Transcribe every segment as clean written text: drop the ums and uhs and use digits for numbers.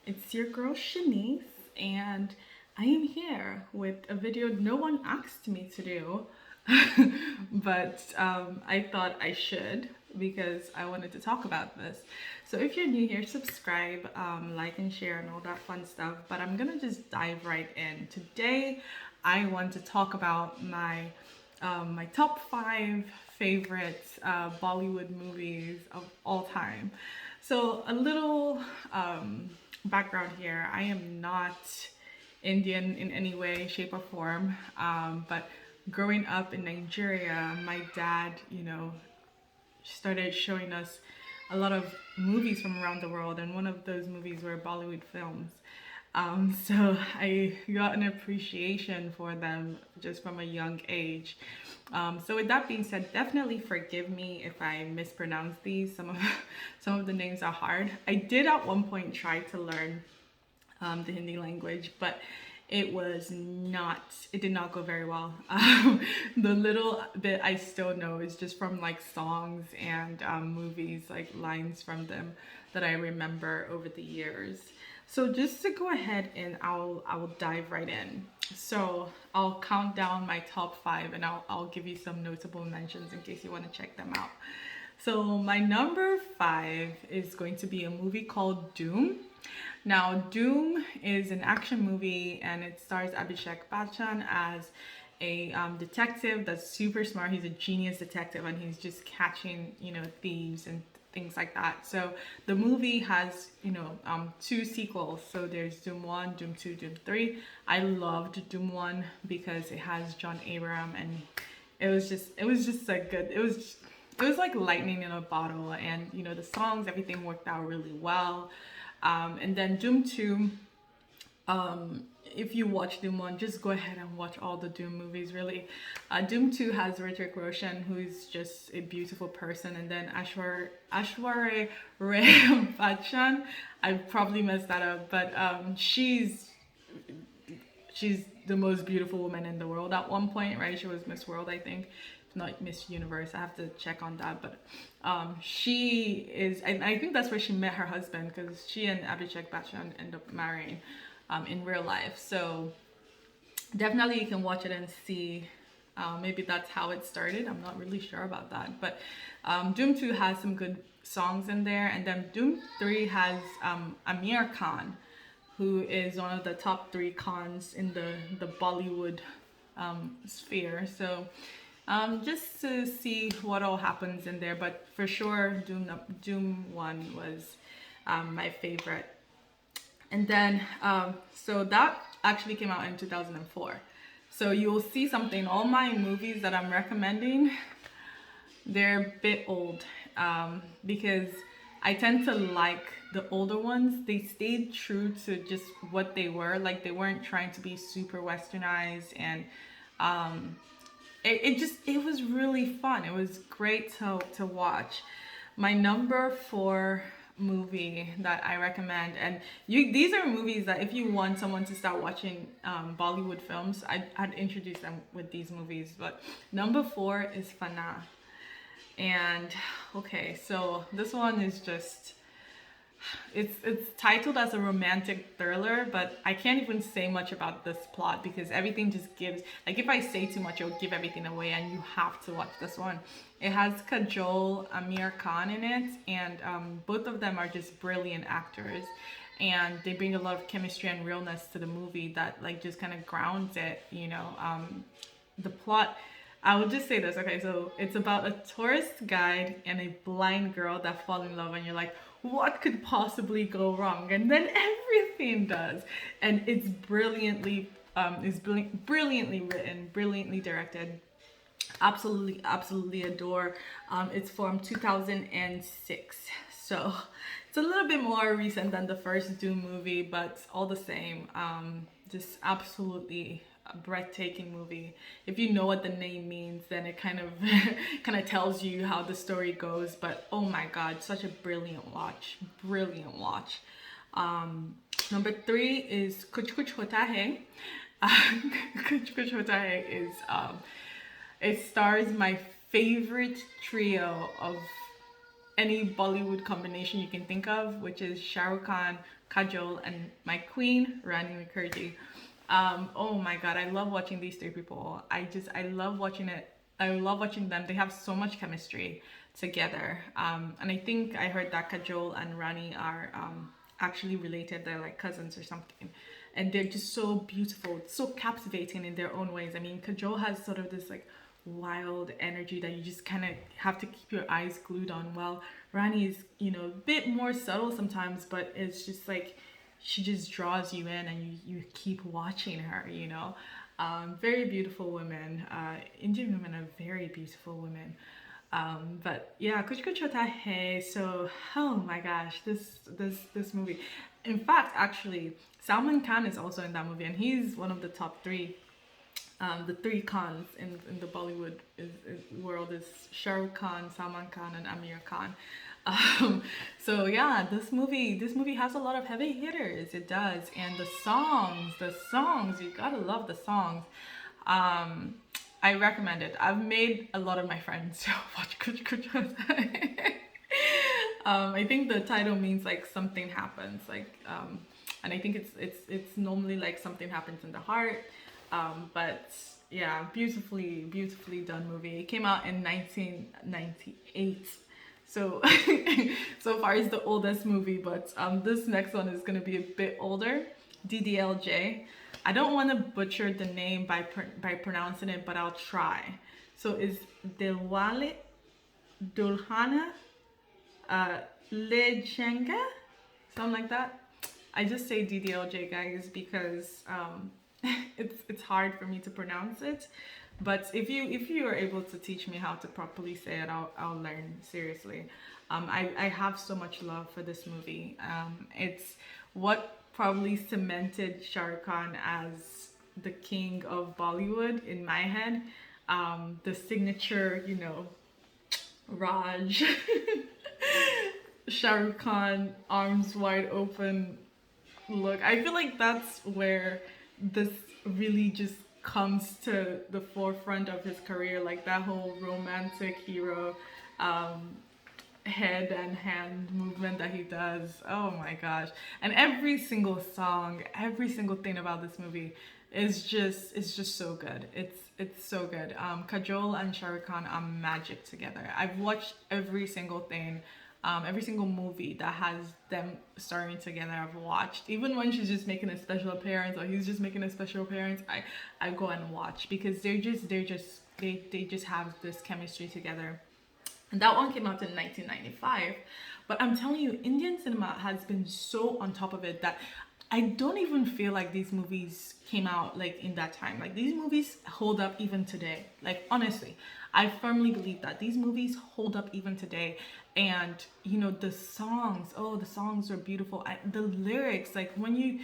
It's your girl Shanice, and I am here with a video no one asked me to do, but I thought I should because I wanted to talk about this. So if you're new here, subscribe, like, and share, and all that fun stuff. But I'm gonna just dive right in. Today, I want to talk about my top five favorite Bollywood movies of all time. So a little background here. I am not Indian in any way, shape, or form. But growing up in Nigeria, my dad, started showing us a lot of movies from around the world, and one of those movies were Bollywood films. So I got an appreciation for them just from a young age. So with that being said, definitely forgive me if I mispronounce these. Some of the names are hard. I did at one point try to learn the Hindi language, but it did not go very well. The little bit I still know is just from like songs and movies, like lines from them that I remember over the years. So just to go ahead and I will dive right in. So I'll count down my top five, and I'll give you some notable mentions in case you want to check them out. So my number five is going to be a movie called Doom. Now, Doom is an action movie, and it stars Abhishek Bachchan as a detective that's super smart. He's a genius detective, and he's just catching, thieves and things like that. So the movie has, two sequels. So there's Doom 1, Doom 2, Doom 3. I loved Doom 1 because it has John Abraham, and it was just like good. It was like lightning in a bottle, and the songs, everything worked out really well. And then Doom 2, if you watch Doom 1, just go ahead and watch all the Doom movies, really. Doom 2 has Hrithik Roshan, who's just a beautiful person, and then Aishwarya Rai Bachchan. I probably messed that up, but she's the most beautiful woman in the world at one point, right? She was Miss World, I think. Not Miss Universe. I have to check on that, but she is. I think that's where she met her husband, because she and Abhishek Bachchan end up marrying in real life. So definitely you can watch it and see. Maybe that's how it started. I'm not really sure about that, but Doom 2 has some good songs in there, and then Doom 3 has Amir Khan, who is one of the top three Khans in the Bollywood sphere. So just to see what all happens in there, but for sure Doom 1 was my favorite. And then so that actually came out in 2004. So you'll see something, all my movies that I'm recommending, they're a bit old, because I tend to like the older ones. They stayed true to just what they were. Like, they weren't trying to be super westernized, and it was really fun. It was great to watch. My number four movie that I recommend, and these are movies that if you want someone to start watching Bollywood films, I'd introduce them with these movies. But number four is Fanaa. And okay, so this one is just, it's titled as a romantic thriller, but I can't even say much about this plot because everything just gives, like, if I say too much, it'll give everything away, and you have to watch this one. It has Kajol, Amir Khan in it, and both of them are just brilliant actors, and they bring a lot of chemistry and realness to the movie that, like, just kind of grounds it. The plot, I would just say this. Okay, so it's about a tourist guide and a blind girl that fall in love, and you're like, what could possibly go wrong? And then everything does, and it's brilliantly written, brilliantly directed. Absolutely adore. It's from 2006, so it's a little bit more recent than the first Doom movie, but all the same, just absolutely a breathtaking movie. If you know what the name means, then it kind of kind of tells you how the story goes. But oh my god, such a brilliant watch. Number three is Kuch Kuch Hota Hai. Kuch Kuch Hota Hai is it stars my favorite trio of any Bollywood combination you can think of, which is Shah Rukh Khan, Kajol, and my queen, Rani Mukherjee. Oh my God, I love watching these three people. I love watching it. I love watching them. They have so much chemistry together. And I think I heard that Kajol and Rani are actually related. They're like cousins or something. And they're just so beautiful, so captivating in their own ways. I mean, Kajol has sort of this like wild energy that you just kind of have to keep your eyes glued on. Well, Rani is, a bit more subtle sometimes, but it's just like she just draws you in and you keep watching her. Very beautiful women. Indian women are very beautiful women. But yeah, Kuch Kuch Hota Hai. So, oh my gosh, this movie. In fact, actually, Salman Khan is also in that movie, and he's one of the top three. The three Khans in the Bollywood world is Shah Rukh Khan, Salman Khan, and Amir Khan. So yeah, this movie has a lot of heavy hitters. It does, and the songs, you gotta love the songs. I recommend it. I've made a lot of my friends watch Kuch Kuch Hota Hai. I think the title means like something happens, and I think it's normally like something happens in the heart. But yeah, beautifully done movie. It came out in 1998. So so far it's the oldest movie, but this next one is gonna be a bit older. DDLJ. I don't want to butcher the name by pronouncing it, but I'll try. So it's Dilwale, Dulhana, Lejenga, something like that. I just say DDLJ, guys, because it's hard for me to pronounce it. But if you are able to teach me how to properly say it, I'll learn, seriously. I have so much love for this movie. It's what probably cemented Shah Rukh Khan as the king of Bollywood in my head. The signature, Raj, Shah Rukh Khan, arms wide open look. I feel like that's where this really just comes to the forefront of his career, like that whole romantic hero head and hand movement that he does. Oh my gosh. And every single song, every single thing about this movie is just so good. It's so good. Kajol and Shah Rukh Khan are magic together. I've watched every single thing, every single movie that has them starring together. I've watched, even when she's just making a special appearance or he's just making a special appearance. I go and watch because they just have this chemistry together. And that one came out in 1995. But I'm telling you, Indian cinema has been so on top of it that I don't even feel like these movies came out like in that time. Like these movies hold up even today. Like honestly, I firmly believe that these movies hold up even today. And the songs, the songs are beautiful. The lyrics, like when you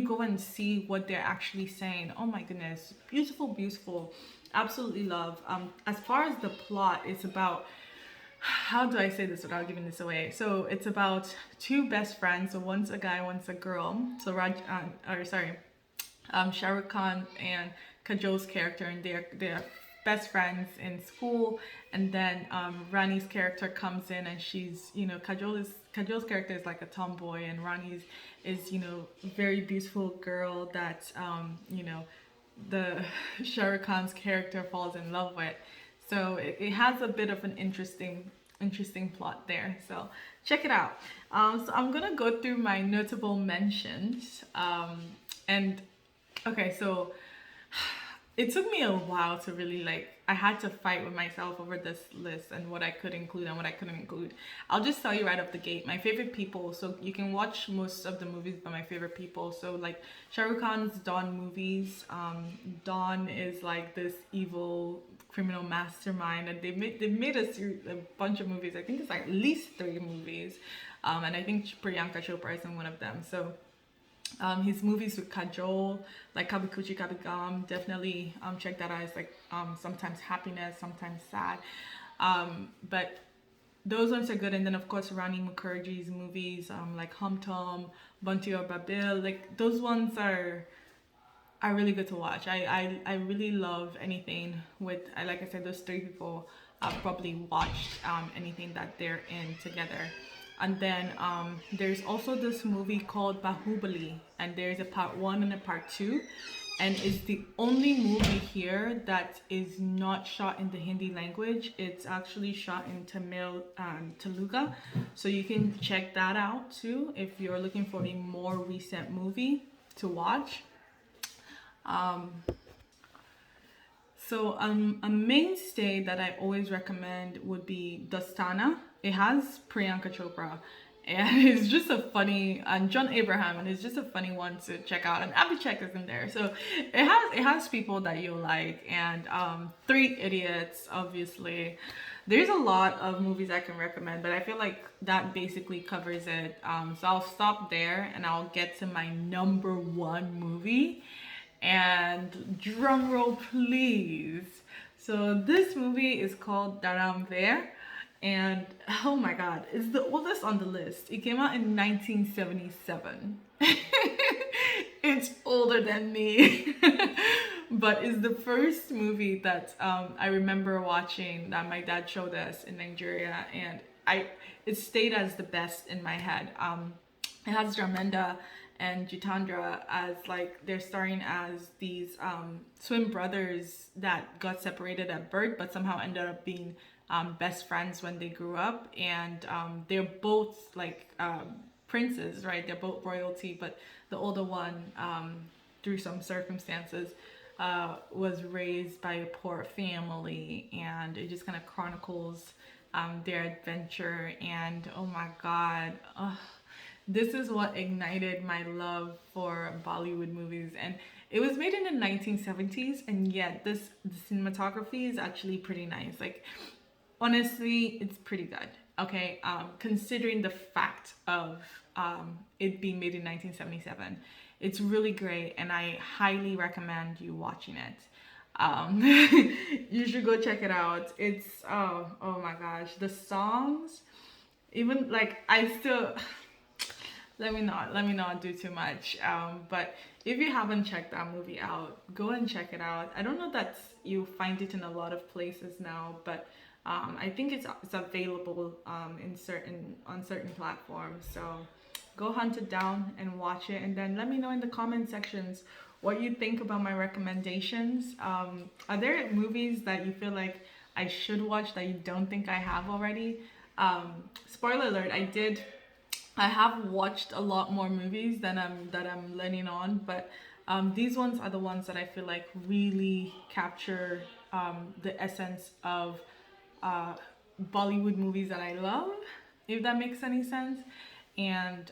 go and see what they're actually saying, oh my goodness, beautiful. Absolutely love. As far as the plot, it's about, how do I say this without giving this away? So it's about two best friends. So one's a guy, one's a girl. So Shah Rukh Khan and Kajol's character, and they're best friends in school. And then Rani's character comes in, and she's Kajol's character is like a tomboy, and Rani's is very beautiful girl that the Shah Rukh Khan's character falls in love with. So it has a bit of an interesting plot there. So check it out. So I'm gonna go through my notable mentions. And okay, so it took me a while to really I had to fight with myself over this list and what I could include and what I couldn't include. I'll just tell you right off the gate, my favorite people. So you can watch most of the movies by my favorite people. So like Shah Rukh Khan's Dawn movies. Dawn is like this evil criminal mastermind, and they made a bunch of movies. I think it's like at least 3 movies. And I think Priyanka Chopra is in one of them. So his movies with Kajol, like Kabhi Khushi Kabhie Gham, definitely check that out. It's like sometimes happiness, sometimes sad. But those ones are good. And then of course Rani Mukherjee's movies, like Hum Tum, Bunty or Babil, like those ones are really good to watch. I really love anything with, like I said, those 3 people. probably watched anything that they're in together. And then there's also this movie called Bahubali, and there's a part one and a part two, and it's the only movie here that is not shot in the Hindi language. It's actually shot in Tamil and Telugu, so you can check that out too if you're looking for a more recent movie to watch. So a mainstay that I always recommend would be Dostana. It has Priyanka Chopra, and it's just a funny, and John Abraham, and it's just a funny one to check out. And Abhishek is in there, so it has people that you like, and Three Idiots, obviously. There's a lot of movies I can recommend, but I feel like that basically covers it. So I'll stop there, and I'll get to my number one movie. And drum roll please. So this movie is called Daram Ver, and oh my god, it's the oldest on the list. It came out in 1977. It's older than me. But it's the first movie that I remember watching that my dad showed us in Nigeria, and it stayed as the best in my head. It has Dharmendra and Jitandra as, like, they're starring as these twin brothers that got separated at birth but somehow ended up being best friends when they grew up, and they're both like princes, right? They're both royalty, but the older one, through some circumstances, was raised by a poor family, and it just kind of chronicles their adventure. And oh my god, this is what ignited my love for Bollywood movies. And it was made in the 1970s, and yet the cinematography is actually pretty nice. Like, honestly, it's pretty good. Okay, considering the fact of it being made in 1977, it's really great, and I highly recommend you watching it. You should go check it out. It's oh my gosh, the songs, even like I still. Let me not do too much. But if you haven't checked that movie out, go and check it out. I don't know that you find it in a lot of places now, but I think it's available on certain platforms. So go hunt it down and watch it, and then let me know in the comment sections what you think about my recommendations. Are there movies that you feel like I should watch that you don't think I have already? Spoiler alert, I have watched a lot more movies than I'm letting on, but these ones are the ones that I feel like really capture the essence of Bollywood movies that I love, if that makes any sense. And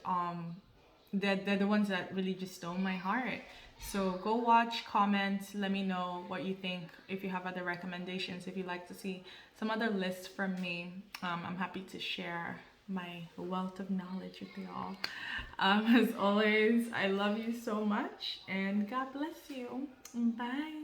they're the ones that really just stole my heart. So go watch, comment, let me know what you think. If you have other recommendations, if you'd like to see some other lists from me, I'm happy to share my wealth of knowledge with you all. As always, I love you so much, and God bless you. Bye.